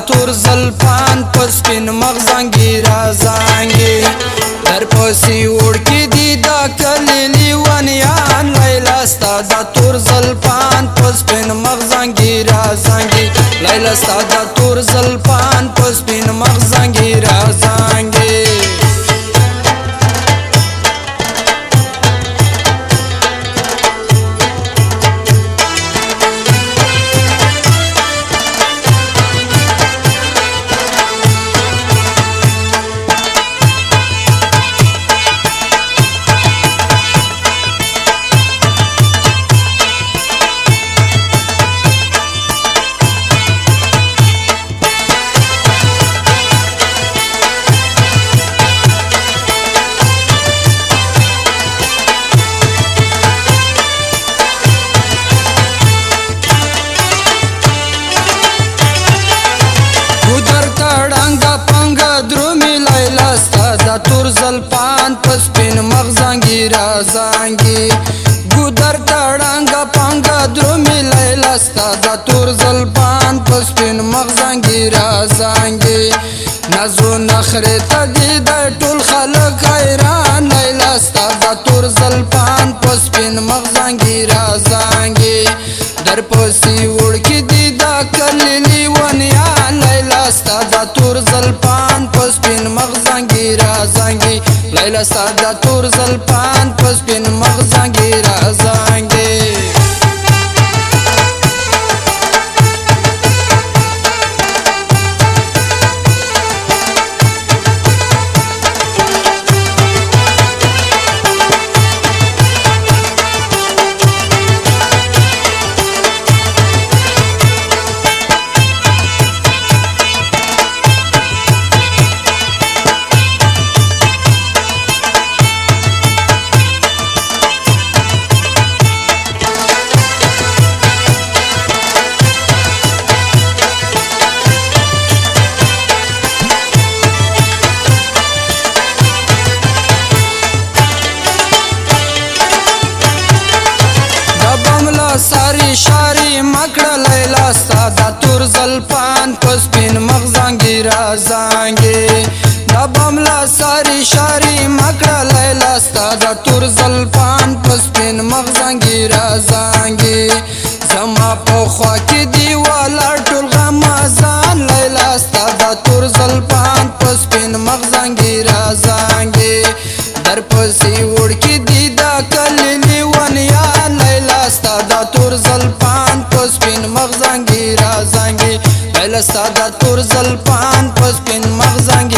تور زلفان په سپین مغزنګي رازانګي در پسې وړکې دي دا کلي لیونیان لیلا ستا دا تور زلفان په سپین مغزنګي رازانګي لیلا ستا دا تور زلفان په سپین مغزنګي رازانګي دا تور زلفان په سپین مغزنګي رازانګي ګودر تړانګه پانګه درومي لیلا ستا دا تور زلفان په سپین مغزنګي رازانګي نازو نخره ته دي د ټول خلک حیران لیلا ستا دا تور زلفان په سپین مغزنګي رازانګي در پسې وړکې دي دا کلي لیونیان لیلا ستا دا تور زلفان په سپین مغزنګي رازانګي لیلا ستا دا تور زلفان په سپین مغزنګي رازانګي ساری شاری مکړه لیلا ستا دا تور زلفان په سپین مغزنګي رازانګي دا بملا ساری شاری مکړه لیلا ستا دا تور زلفان په سپین مغزنګي رازانګي زما په خوا کې دی والا ټول غمازان لیلا ستا دا تور زلفان په سپین مغزنګي رازانګي در پسې وړکې دي دا کلي لیونیان لیلا ستا دا تور زلفان په سپین مغزنګي رازانګي لیلا ستا دا تور زلفان په سپین مغزنګي